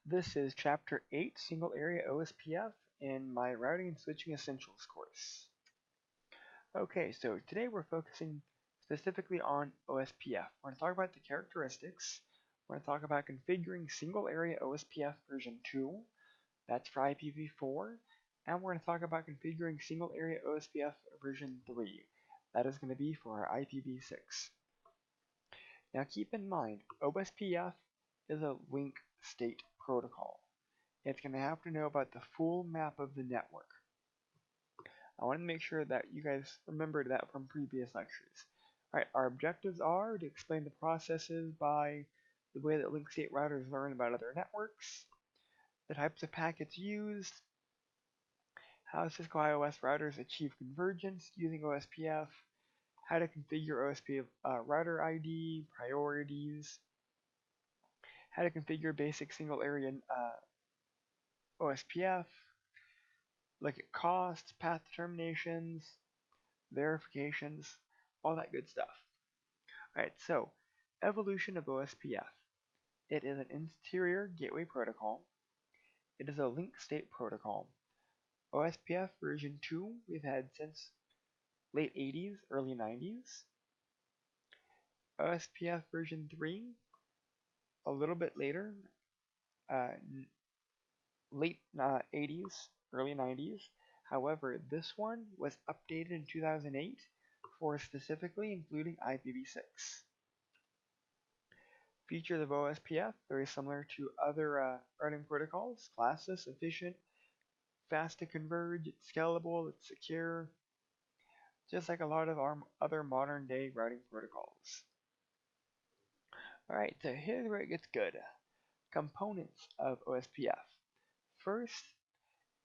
This is Chapter 8, Single Area OSPF in my Routing and Switching Essentials course. Okay, so today we're focusing specifically on OSPF. We're going to talk about the characteristics. We're going to talk about configuring Single Area OSPF version 2, that's for IPv4, and we're going to talk about configuring Single Area OSPF version 3, that is going to be for our IPv6. Now keep in mind, OSPF is a link state protocol. It's going to have to know about the full map of the network. I want to make sure that you guys remembered that from previous lectures. Alright, our objectives are to explain the processes by the way that link state routers learn about other networks, the types of packets used, how Cisco iOS routers achieve convergence using OSPF, how to configure OSPF router ID, priorities, how to configure basic single area OSPF, look at costs, path determinations, verifications, all that good stuff. Alright, so evolution of OSPF. It is an interior gateway protocol. It is a link state protocol. OSPF version 2 we've had since late 80s, early 90s. OSPF version 3 a little bit later, late 80s, early 90s. However, this one was updated in 2008 for specifically including IPv6. Features of OSPF, very similar to other routing protocols: classless, efficient, fast to converge, it's scalable, it's secure, just like a lot of our other modern day routing protocols. Alright, so here's where it gets good. Components of OSPF. First,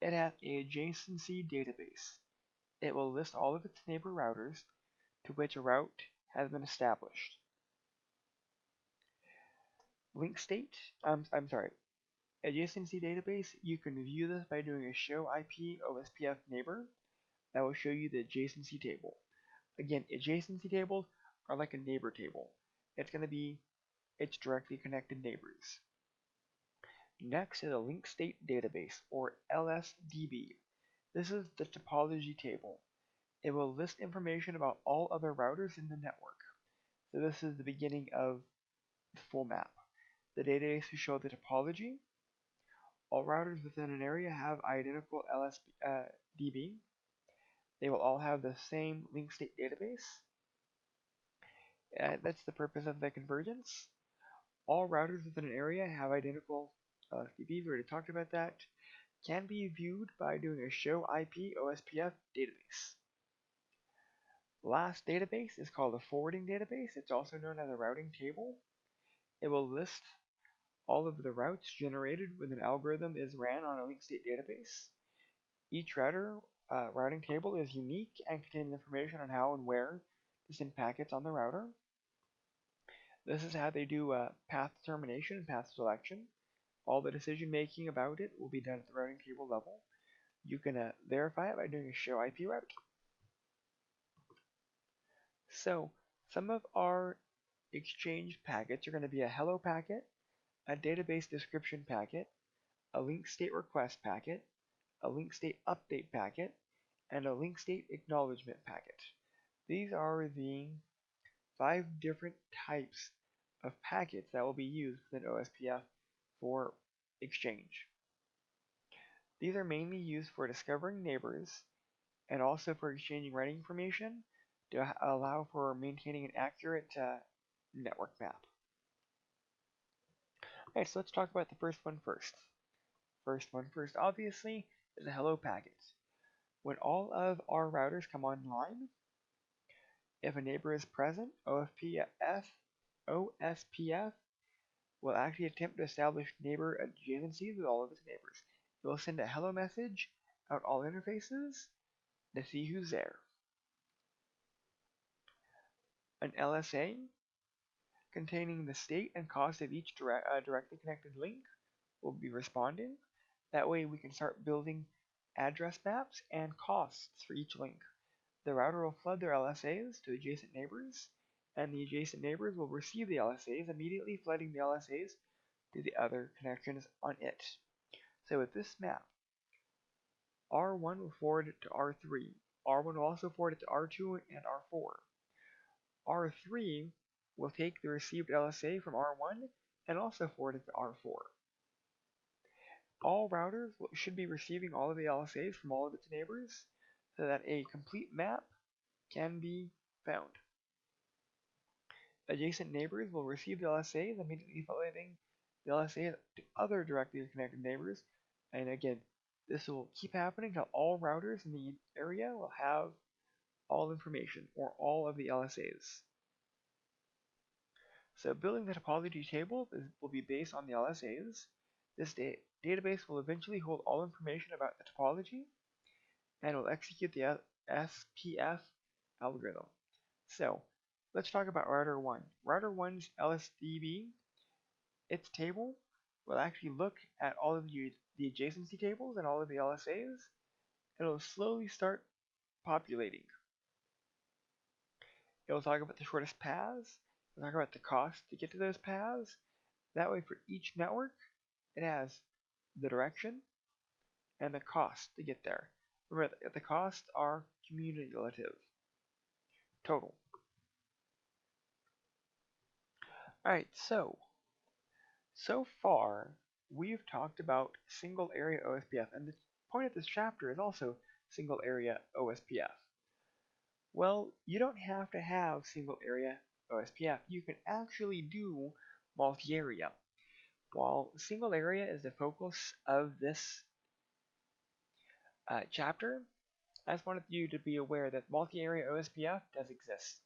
it has an adjacency database. It will list all of its neighbor routers to which a route has been established. Link state, adjacency database, you can view this by doing a show IP OSPF neighbor. That will show you the adjacency table. Again, adjacency tables are like a neighbor table. It's going to be its directly connected neighbors. Next is a link state database, or LSDB. This is the topology table. It will list information about all other routers in the network. So this is the beginning of the full map. The database will show the topology. All routers within an area have identical LSDB. They will all have the same link state database. That's the purpose of the convergence. All routers within an area have identical LSDBs. We already talked about that. Can be viewed by doing a show IP OSPF database. Last database is called a forwarding database. It's also known as a routing table. It will list all of the routes generated when an algorithm is ran on a link state database. Each routing table is unique and contains information on how and where to send packets on the router. This is how they do path determination and path selection. All the decision making about it will be done at the routing table level. You can verify it by doing a show IP route. So some of our exchange packets are going to be a hello packet, a database description packet, a link state request packet, a link state update packet, and a link state acknowledgement packet. These are the 5 different types of packets that will be used within OSPF for exchange. These are mainly used for discovering neighbors and also for exchanging routing information to allow for maintaining an accurate network map. Alright, so let's talk about the first one first. First one first, obviously, is a hello packet. When all of our routers come online, if a neighbor is present, OSPF will actually attempt to establish neighbor adjacencies with all of its neighbors. It will send a hello message out all interfaces to see who's there. An LSA containing the state and cost of each directly connected link will be responding. That way we can start building address maps and costs for each link. The router will flood their LSAs to adjacent neighbors, and the adjacent neighbors will receive the LSAs, immediately flooding the LSAs to the other connections on it. So with this map, R1 will forward it to R3. R1 will also forward it to R2 and R4. R3 will take the received LSA from R1 and also forward it to R4. All routers should be receiving all of the LSAs from all of its neighbors so that a complete map can be found. Adjacent neighbors will receive the LSAs, immediately forwarding the LSA to other directly connected neighbors. And again, this will keep happening until all routers in the area will have all information, or all of the LSAs. So building the topology table will be based on the LSAs. This database will eventually hold all information about the topology and will execute the OSPF algorithm. So let's talk about router 1. Router 1's LSDB, its table, will actually look at all of the adjacency tables and all of the LSAs, and it will slowly start populating. It will talk about the shortest paths, it will talk about the cost to get to those paths. That way for each network, it has the direction and the cost to get there. Remember, the costs are cumulative, total. Alright, so far we've talked about single area OSPF, and the point of this chapter is also single area OSPF. Well, you don't have to have single area OSPF. You can actually do multi-area. While single area is the focus of this chapter, I just wanted you to be aware that multi-area OSPF does exist.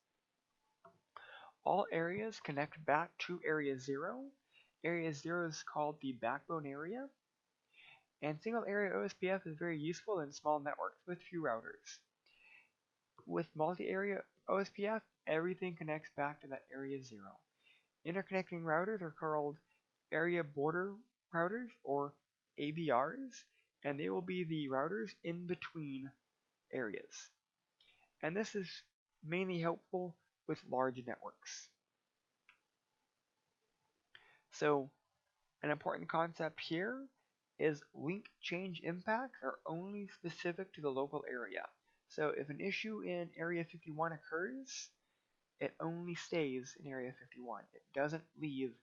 All areas connect back to area 0. Area 0 is called the backbone area. And single area OSPF is very useful in small networks with few routers. With multi-area OSPF, everything connects back to that area 0. Interconnecting routers are called area border routers, or ABRs, and they will be the routers in between areas. And this is mainly helpful with large networks. So an important concept here is link change impacts are only specific to the local area. So if an issue in area 51 occurs, it only stays in area 51. It doesn't leave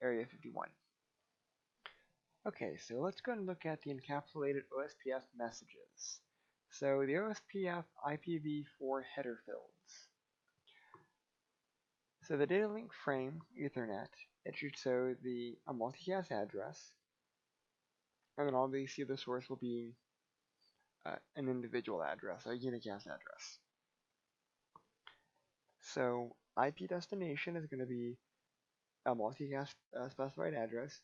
area 51. Okay, so let's go and look at the encapsulated OSPF messages. So the OSPF IPv4 header fields. So the data link frame Ethernet, it should show a multicast address, and then obviously the source will be an individual address, a unicast address. So IP destination is going to be a multicast specified address,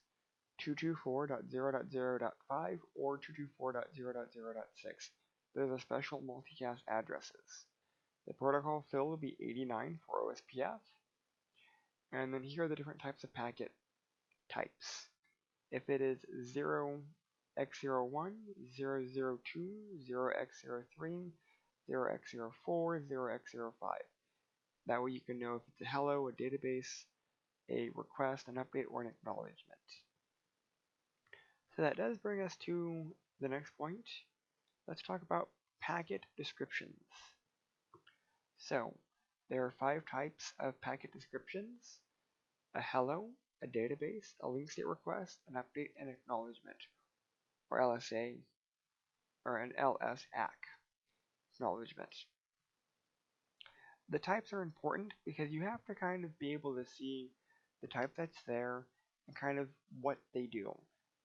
224.0.0.5 or 224.0.0.6. Those are special multicast addresses. The protocol fill will be 89 for OSPF. And then here are the different types of packet types. If it is 0x01, 002, 0x03, 0x04, 0x05. That way you can know if it's a hello, a database, a request, an update, or an acknowledgement. So that does bring us to the next point. Let's talk about packet descriptions. So there are 5 types of packet descriptions: a hello, a database, a link state request, an update, and acknowledgement, or LSA, or an LSAC, acknowledgement. The types are important because you have to kind of be able to see the type that's there and kind of what they do.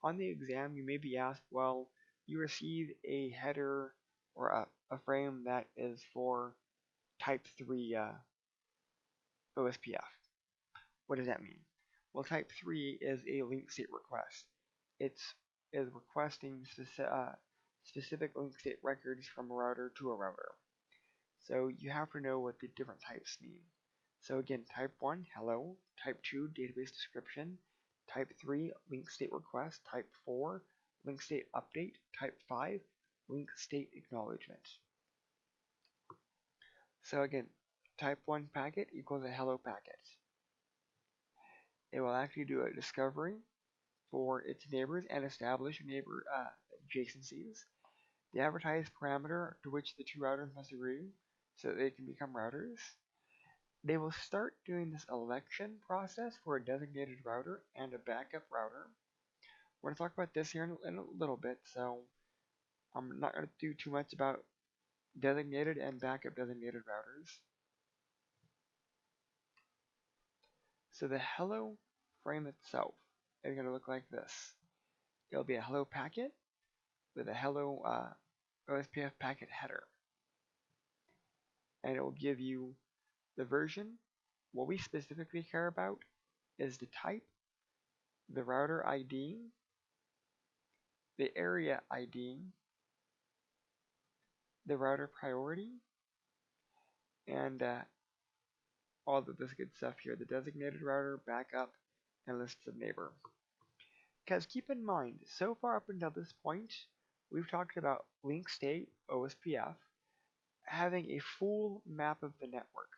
On the exam, you may be asked, well, you receive a header or a frame that is for type 3 OSPF. What does that mean? Well, type 3 is a link state request. It is requesting specific link state records from a router to a router. So you have to know what the different types mean. So again, type 1, hello, type 2, database description, type 3, link state request, type 4, link state update, type 5, link state acknowledgement. So again, type 1 packet equals a hello packet. It will actually do a discovery for its neighbors and establish neighbor adjacencies. The advertised parameter to which the two routers must agree so that they can become routers. They will start doing this election process for a designated router and a backup router. We're going to talk about this here in a little bit, so I'm not going to do too much about designated and backup designated routers. So the hello frame itself is going to look like this. It'll be a hello packet with a hello OSPF packet header. And it will give you the version. What we specifically care about is the type, the router ID, the area ID, the router priority, and all of this good stuff here, the designated router, backup, and lists of neighbor. Because keep in mind, so far up until this point, we've talked about link state, OSPF, having a full map of the network.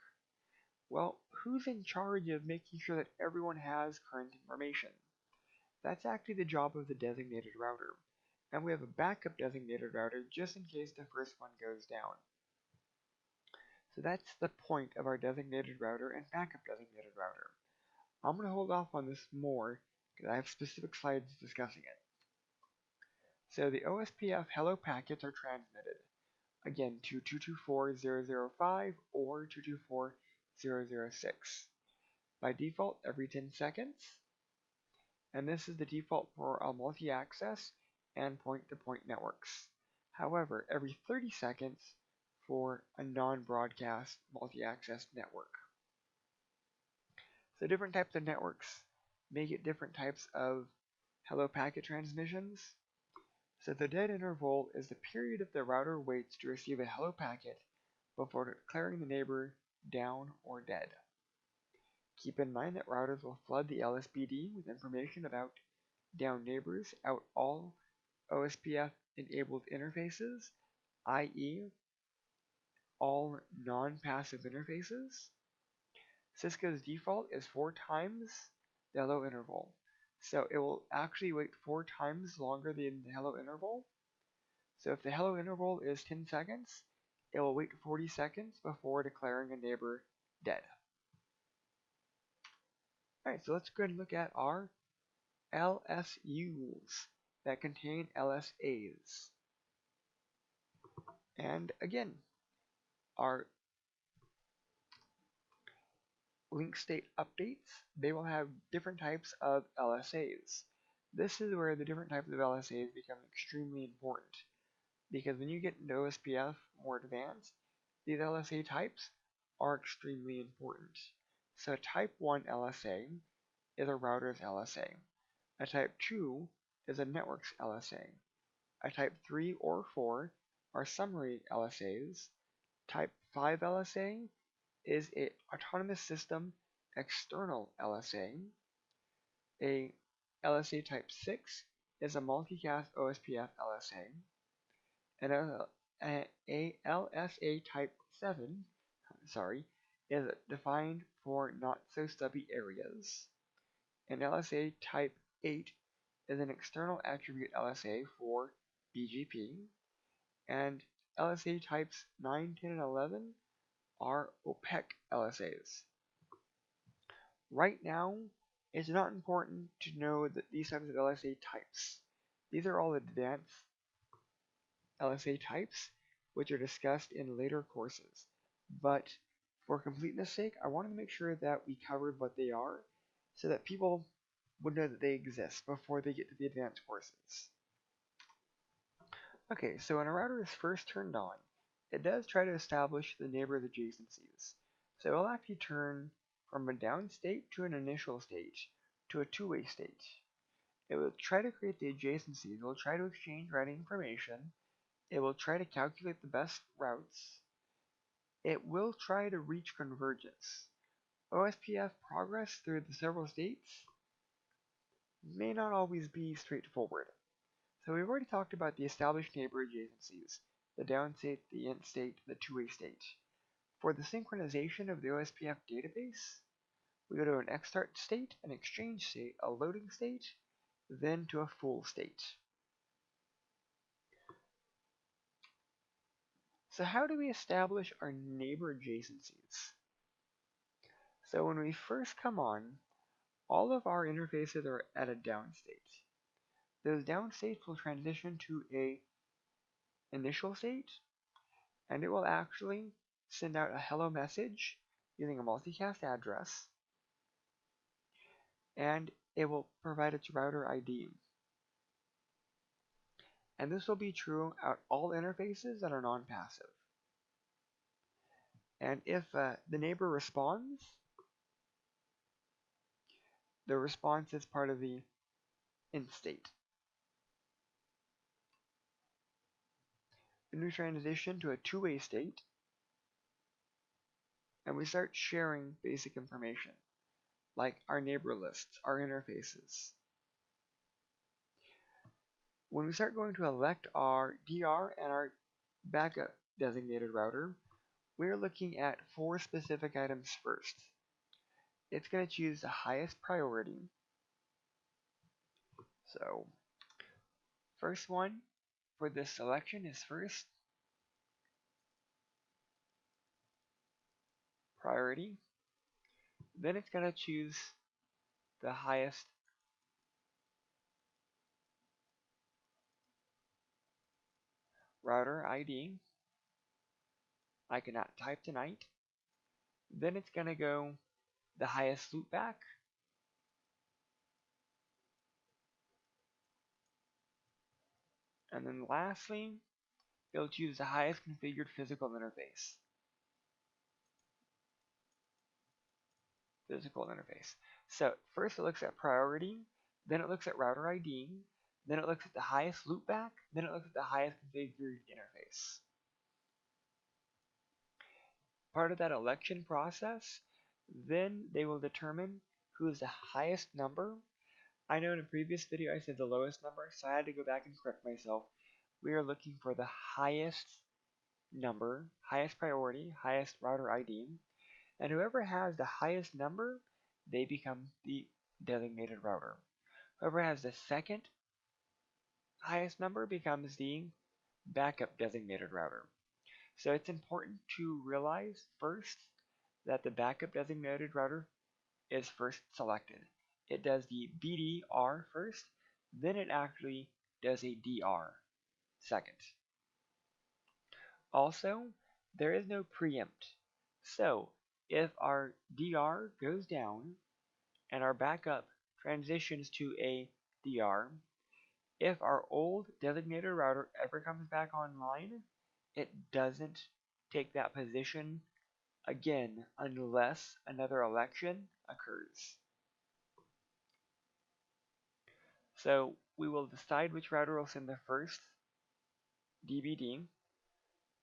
Well, who's in charge of making sure that everyone has current information? That's actually the job of the designated router. And we have a backup designated router just in case the first one goes down. So that's the point of our designated router and backup designated router. I'm going to hold off on this more because I have specific slides discussing it. So the OSPF hello packets are transmitted, again, to 224.0.0.5 or 224.0.0.6. By default, every 10 seconds. And this is the default for multi-access and point-to-point networks. However, every 30 seconds for a non-broadcast multi-access network. So different types of networks make it different types of hello packet transmissions. So the dead interval is the period that the router waits to receive a hello packet before declaring the neighbor down or dead. Keep in mind that routers will flood the LSPD with information about down neighbors out all OSPF-enabled interfaces, i.e. all non-passive interfaces. Cisco's default is 4 times the hello interval. So it will actually wait 4 times longer than the hello interval. So if the hello interval is 10 seconds, it will wait 40 seconds before declaring a neighbor dead. Alright, so let's go ahead and look at our LSUs that contain LSAs. And again, our link state updates, they will have different types of LSAs. This is where the different types of LSAs become extremely important, because when you get into OSPF more advanced, these LSA types are extremely important. So type 1 LSA is a router's LSA. A type 2 is a network's LSA. A type 3 or 4 are summary LSAs. Type 5 LSA is an autonomous system external LSA. A LSA type 6 is a multicast OSPF LSA. And a LSA type 7, is defined for not so stubby areas. An LSA type 8 is an external attribute LSA for BGP. And LSA types 9, 10, and 11 are OPEC LSAs. Right now, it's not important to know that these types of LSA types. These are all advanced LSA types, which are discussed in later courses. But for completeness sake, I wanted to make sure that we covered what they are so that people would know that they exist before they get to the advanced courses. Okay, so when a router is first turned on, it does try to establish the neighbor adjacencies. So it'll actually turn from a down state to an initial state to a two-way state. It will try to create the adjacencies. It will try to exchange routing information. It will try to calculate the best routes. It will try to reach convergence. OSPF progress through the several states may not always be straightforward. So we've already talked about the established neighbor adjacencies, the down state, the int state, the two-way state. For the synchronization of the OSPF database, we go to an exstart state, an exchange state, a loading state, then to a full state. So how do we establish our neighbor adjacencies? So when we first come on, all of our interfaces are at a down state. Those down states will transition to a initial state, and it will actually send out a hello message using a multicast address, and it will provide its router ID. And this will be true at all interfaces that are non-passive. And if the neighbor responds, the response is part of the int state. Then we transition to a two-way state, and we start sharing basic information, like our neighbor lists, our interfaces. When we start going to elect our DR and our backup designated router, we're looking at 4 specific items first. It's going to choose the highest priority. So, first one for this selection is first priority. Then it's going to choose the highest router ID. I cannot type tonight. Then it's going to go the highest loopback. And then lastly, it'll choose the highest configured physical interface. So first it looks at priority, then it looks at router ID, then it looks at the highest loopback, then it looks at the highest configured interface. Part of that election process, then they will determine who is the highest number. I know in a previous video I said the lowest number, so I had to go back and correct myself. We are looking for the highest number, highest priority, highest router ID, and whoever has the highest number, they become the designated router. Whoever has the second highest number becomes the backup designated router. So it's important to realize first that the backup designated router is first selected. It does the BDR first, then it actually does a DR second. Also, there is no preempt. So if our DR goes down and our backup transitions to a DR, if our old designated router ever comes back online, it doesn't take that position again unless another election occurs. So we will decide which router will send the first DBD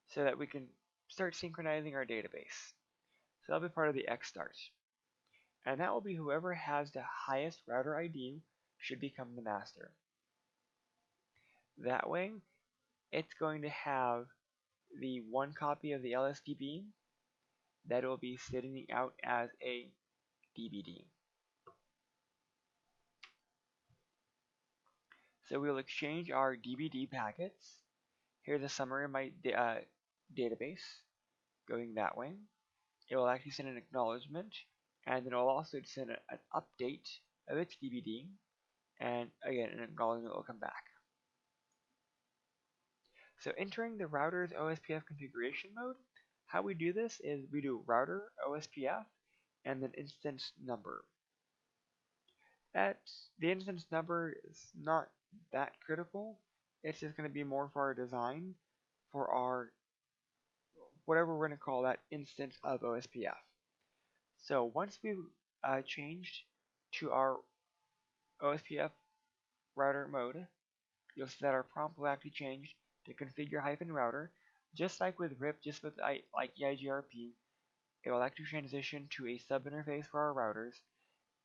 so that we can start synchronizing our database. So that'll be part of the Xstart. And that will be whoever has the highest router ID should become the master. That way, it's going to have the one copy of the LSDB that will be sitting out as a DBD. So we'll exchange our DBD packets. Here's a summary of my database going that way. It will actually send an acknowledgement, and then it will also send an update of its DBD, and again, an acknowledgement will come back. So entering the router's OSPF configuration mode, how we do this is we do router OSPF and then instance number. The instance number is not that critical. It's just going to be more for our design, for our whatever we're going to call that instance of OSPF. So once we've changed to our OSPF router mode, you'll see that our prompt will actually change to configure-router. Just like with RIP, just with like EIGRP, it will actually transition to a sub-interface for our routers.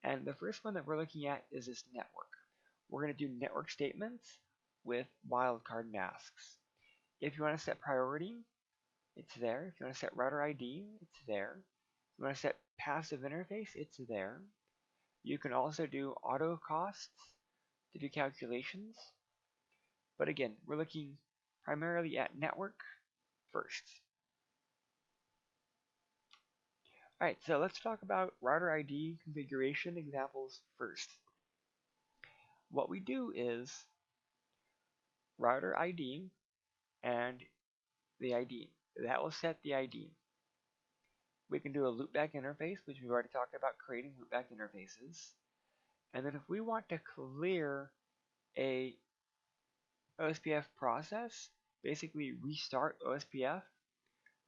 And the first one that we're looking at is this network. We're going to do network statements with wildcard masks. If you want to set priority, it's there. If you want to set router ID, it's there. If you want to set passive interface, it's there. You can also do auto costs to do calculations. But again, we're looking primarily at network first. Alright, so let's talk about router ID configuration examples first. What we do is router ID and the ID. That will set the ID. We can do a loopback interface, which we've already talked about creating loopback interfaces. And then if we want to clear a OSPF process, basically restart OSPF,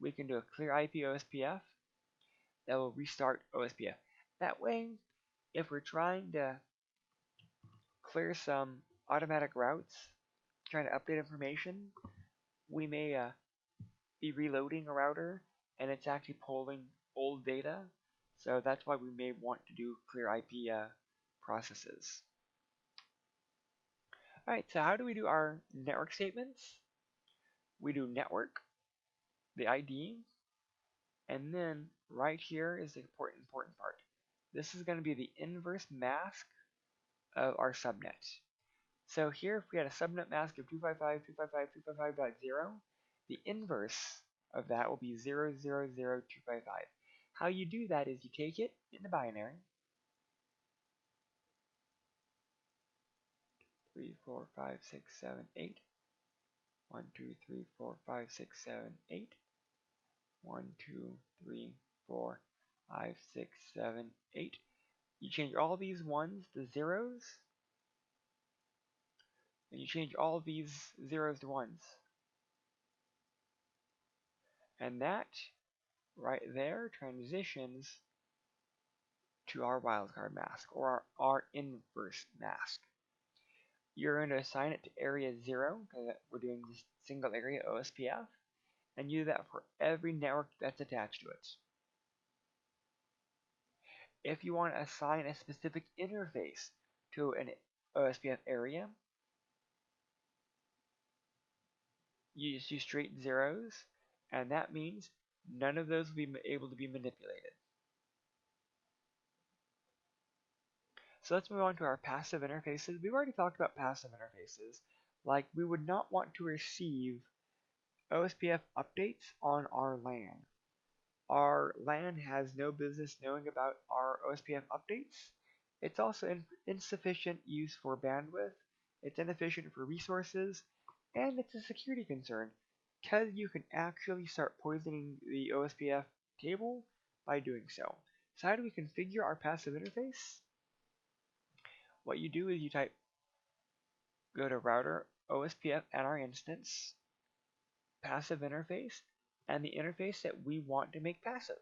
we can do a clear IP OSPF that will restart OSPF. That way, if we're trying to clear some automatic routes, trying to update information, we may be reloading a router and it's actually pulling old data. So that's why we may want to do clear IP processes. Alright, so how do we do our network statements? We do network, the ID, and then right here is the important part. This is going to be the inverse mask of our subnet. So here, if we had a subnet mask of 255.255.255.0, the inverse of that will be 0.0.0.255. How you do that is you take it in the binary, 3, 4, 5, 6, 7, 8, 1, 2, 3, 4, 5, 6, 7, 8, 1, 2, 3, 4, 5, 6, 7, 8. You change all these ones to zeros, and you change all these zeros to ones. And that right there transitions to our wildcard mask, or our inverse mask. You're going to assign it to area 0, because we're doing this single area OSPF, and you do that for every network that's attached to it. If you want to assign a specific interface to an OSPF area, you just use straight zeros, and that means none of those will be able to be manipulated. So let's move on to our passive interfaces. We've already talked about passive interfaces, like we would not want to receive OSPF updates on our LAN. Our LAN has no business knowing about our OSPF updates. It's also insufficient use for bandwidth, it's inefficient for resources, and it's a security concern because you can actually start poisoning the OSPF table by doing so. So how do we configure our passive interface? What you do is you go to router OSPF at our instance, passive interface, and the interface that we want to make passive.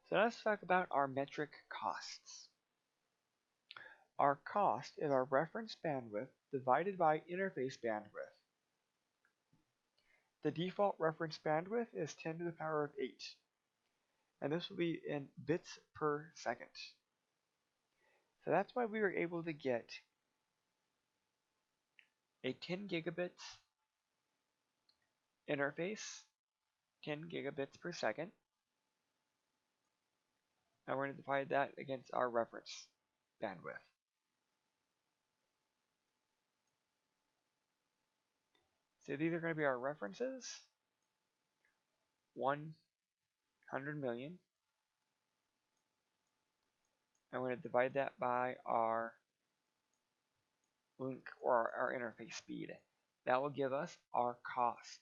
So let's talk about our metric costs. Our cost is our reference bandwidth divided by interface bandwidth. The default reference bandwidth is 10 to the power of 8, and this will be in bits per second. So that's why we were able to get a 10 gigabits interface, 10 gigabits per second, and we're going to divide that against our reference bandwidth. So these are going to be our references, 100 million, and we're going to divide that by our link or our interface speed. That will give us our costs,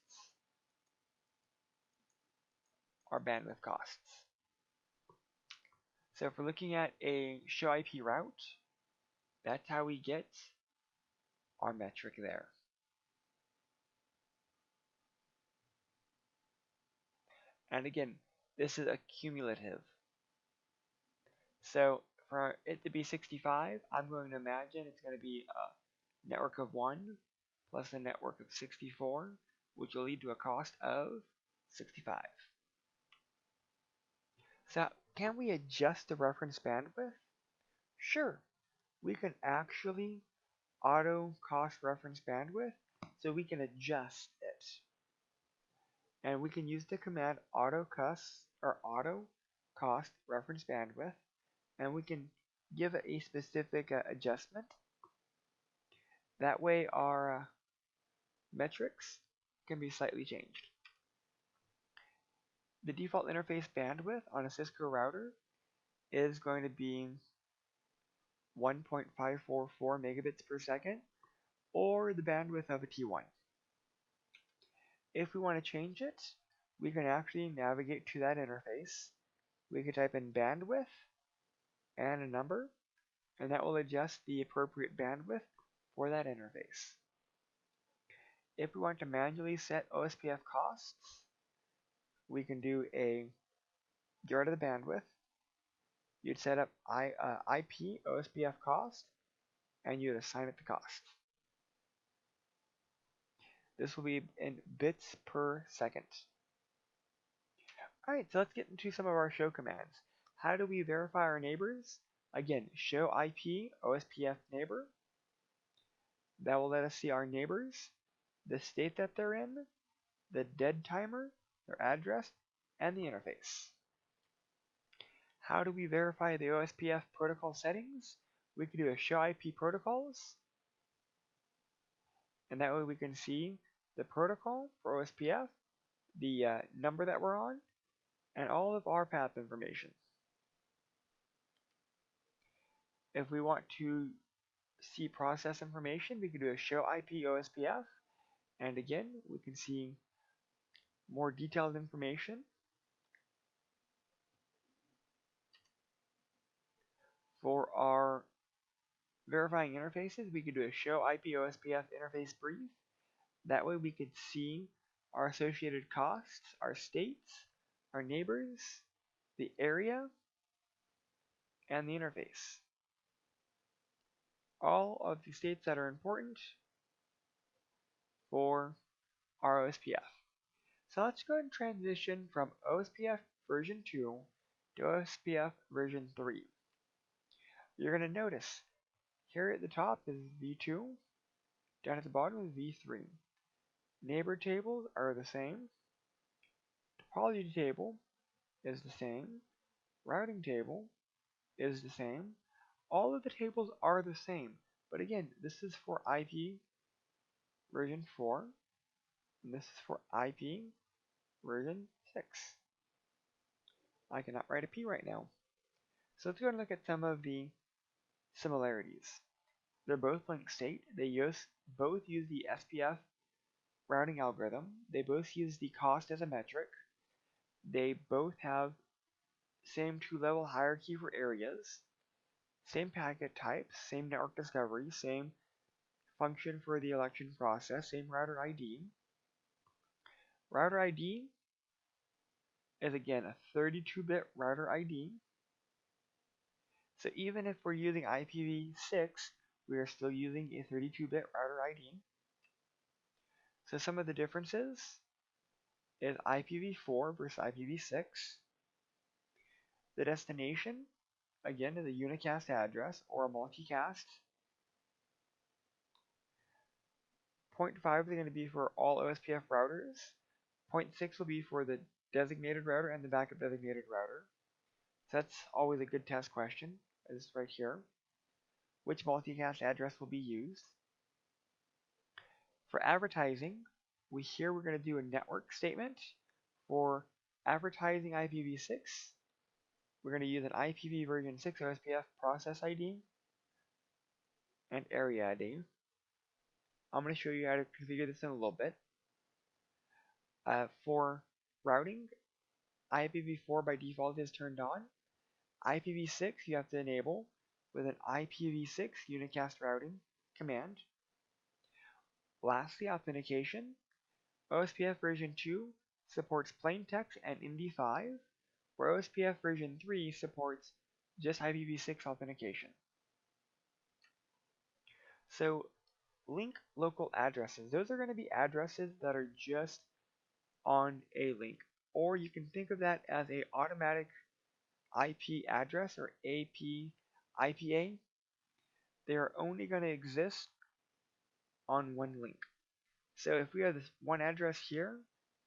our bandwidth costs. So if we're looking at a show IP route, that's how we get our metric there. And again, this is accumulative. So for it to be 65, I'm going to imagine it's going to be a network of 1 plus a network of 64, which will lead to a cost of 65. So can we adjust the reference bandwidth? Sure. We can actually auto cost reference bandwidth, so we can adjust it. And we can use the command auto cost reference bandwidth, and we can give it a specific adjustment. That way our metrics can be slightly changed. The default interface bandwidth on a Cisco router is going to be 1.544 megabits per second, or the bandwidth of a T1. If we want to change it, we can actually navigate to that interface. We can type in bandwidth and a number, and that will adjust the appropriate bandwidth for that interface. If we want to manually set OSPF costs, we can do a get rid of the bandwidth. You'd set up IP OSPF cost, and you'd assign it the cost. This will be in bits per second. Alright, so let's get into some of our show commands. How do we verify our neighbors? Again, show IP OSPF neighbor. That will let us see our neighbors, the state that they're in, the dead timer, their address, and the interface. How do we verify the OSPF protocol settings? We can do a show IP protocols, and that way we can see the protocol for OSPF, the number that we're on, and all of our path information. If we want to see process information, we can do a show IP OSPF, and again we can see more detailed information. For our verifying interfaces, we could do a show IP OSPF interface brief. That way we could see our associated costs, our states, our neighbors, the area, and the interface. All of the states that are important for our OSPF. So let's go ahead and transition from OSPF version 2 to OSPF version 3. You're going to notice here at the top is V2, down at the bottom is V3. Neighbor tables are the same. Topology table is the same. Routing table is the same. All of the tables are the same. But again, this is for IP version 4. And this is for IP version 6. I cannot write a P right now. So let's go and look at some of the similarities. They're both linked state. They both use the SPF routing algorithm. They both use the cost as a metric. They both have same two-level hierarchy for areas, same packet type, same network discovery, same function for the election process, same router ID. Router ID is again a 32-bit router ID. So even if we're using IPv6, we are still using a 32-bit router ID. So some of the differences is IPv4 versus IPv6. The destination, again, is a unicast address or a multicast. 0.5 is going to be for all OSPF routers. 0.6 will be for the designated router and the backup designated router. So that's always a good test question, is right here. Which multicast address will be used? For advertising, we're going to do a network statement. For advertising IPv6, we're going to use an IPv version 6 OSPF process ID and area ID. I'm going to show you how to configure this in a little bit. For routing, IPv4 by default is turned on. IPv6 you have to enable with an IPv6 unicast routing command. Lastly, authentication. OSPF version 2 supports plain text and MD5, where OSPF version 3 supports just IPv6 authentication. So link local addresses. Those are going to be addresses that are just on a link, or you can think of that as a automatic IP address or IPA. They are only going to exist on one link. So if we have this one address here,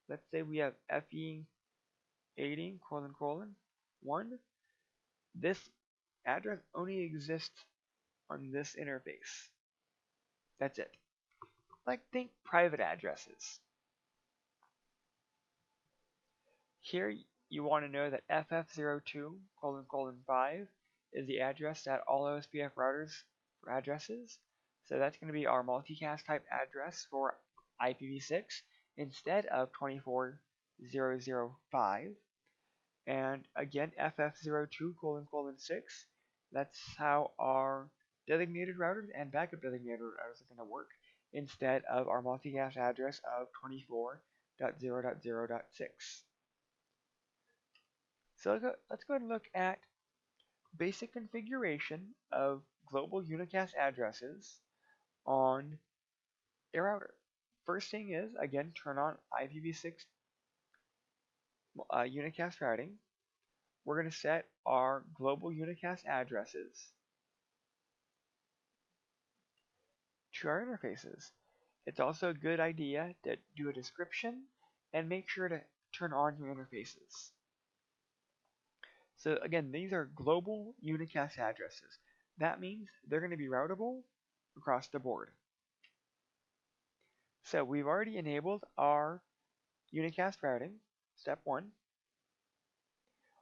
let's say we have FE80::1, this address only exists on this interface. That's it. Like, think private addresses. Here you want to know that FF02::5 is the address at all OSPF routers for addresses. So that's going to be our multicast type address for IPv6 instead of 24005. And again, FF02::6, that's how our designated routers and backup designated routers are going to work instead of our multicast address of 24.0.0.6. So let's go ahead and look at basic configuration of global unicast addresses on a router. First thing is, again, turn on IPv6 unicast routing. We're going to set our global unicast addresses to our interfaces. It's also a good idea to do a description and make sure to turn on your interfaces. So again, these are global unicast addresses. That means they're going to be routable across the board. So we've already enabled our unicast routing, step 1.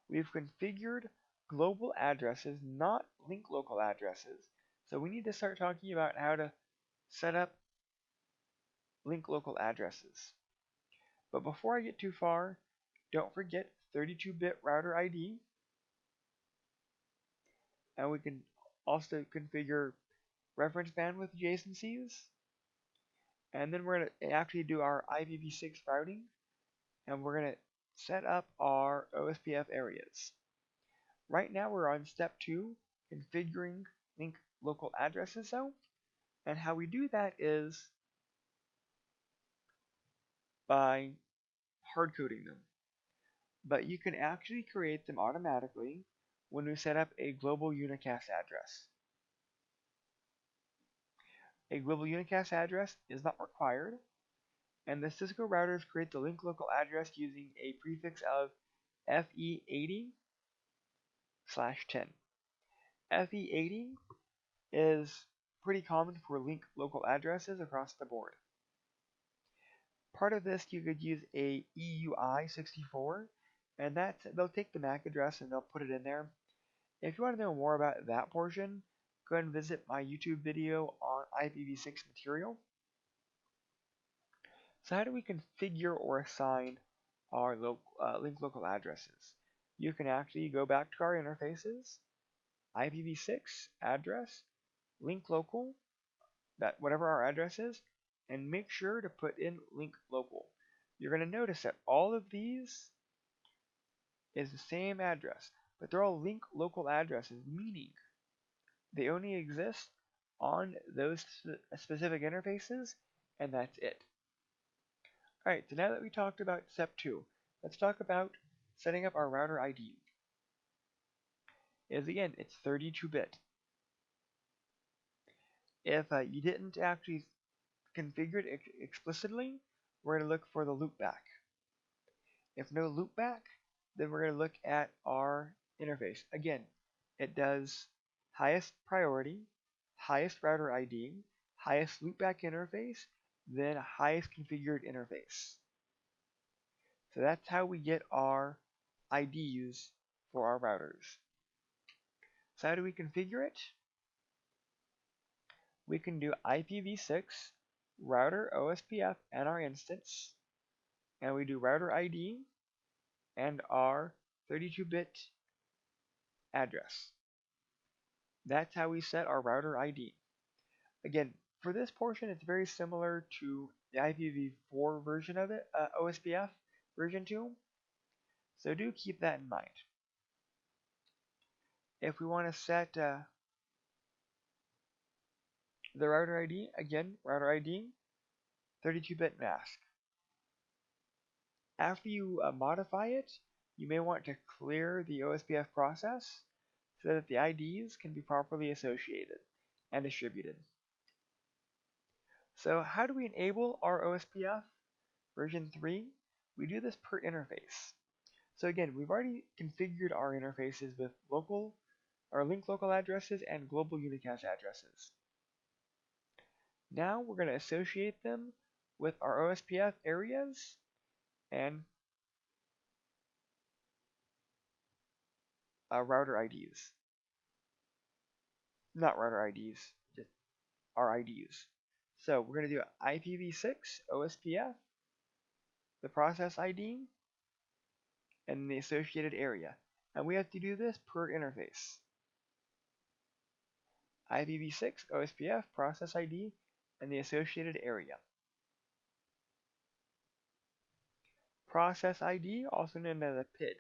We've configured global addresses, not link local addresses. So we need to start talking about how to set up link local addresses. But before I get too far, don't forget 32-bit router ID. And we can also configure reference bandwidth adjacencies. And then we're going to actually do our IPv6 routing. And we're going to set up our OSPF areas. Right now we're on step 2, configuring link local addresses though. And how we do that is by hard coding them. But you can actually create them automatically when we set up a global unicast address. A global unicast address is not required, and the Cisco routers create the link local address using a prefix of FE80/10. FE80 is pretty common for link local addresses across the board. Part of this, you could use a EUI64, and they'll take the MAC address and they'll put it in there. If you want to know more about that portion, go ahead and visit my YouTube video on IPv6 material. So how do we configure or assign our link local addresses? You can actually go back to our interfaces, IPv6 address, link local, that whatever our address is, and make sure to put in link local. You're going to notice that all of these is the same address, but they're all link local addresses, meaning they only exist on those specific interfaces, and that's it. Alright, so now that we talked about step 2, let's talk about setting up our router ID. Again, it's 32-bit. If you didn't actually configure it explicitly, we're going to look for the loopback. If no loopback, then we're going to look at our interface. Again, it does highest priority, highest router ID, highest loopback interface, then highest configured interface. So that's how we get our IDs for our routers. So how do we configure it? We can do IPv6 router OSPF and our instance, and we do router ID and our 32-bit address. That's how we set our router ID. Again, for this portion, it's very similar to the IPv4 version of it, OSPF version 2. So do keep that in mind. If we want to set the router ID, again, router ID, 32-bit mask. After you modify it, you may want to clear the OSPF process so that the IDs can be properly associated and distributed. So how do we enable our OSPF version 3? We do this per interface. So again, we've already configured our interfaces with local our link local addresses, and global unicast addresses. Now we're going to associate them with our OSPF areas and router IDs. Not router IDs, just our IDs. So we're going to do IPv6 OSPF, the process ID, and the associated area. And we have to do this per interface. IPv6 OSPF process ID and the associated area. Process ID, also known as a PID.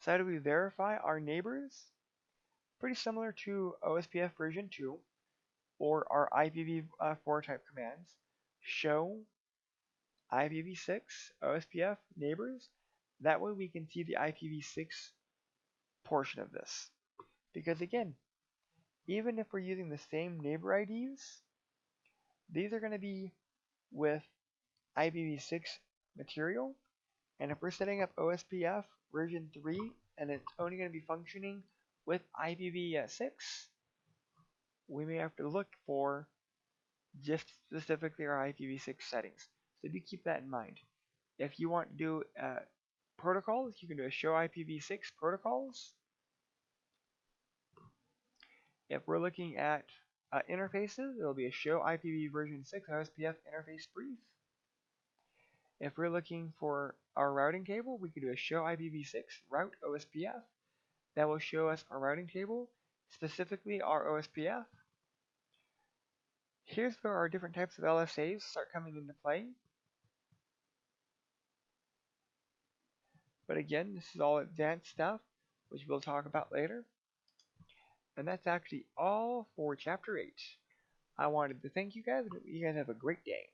So how do we verify our neighbors? Pretty similar to OSPF version 2 or our IPv4 type commands. Show IPv6 OSPF neighbors. That way we can see the IPv6 portion of this. Because again, even if we're using the same neighbor IDs, these are going to be with IPv6 material. And if we're setting up OSPF version 3 and it's only going to be functioning with IPv6, we may have to look for just specifically our IPv6 settings. So do keep that in mind. If you want to do protocols, you can do a show IPv6 protocols. If we're looking at interfaces, it'll be a show IPv version 6 OSPF interface brief. If we're looking for our routing table, we could do a show IPv6 route OSPF. That will show us our routing table, specifically our OSPF. Here's where our different types of LSAs start coming into play. But again, this is all advanced stuff, which we'll talk about later. And that's actually all for Chapter 8. I wanted to thank you guys, and you guys have a great day.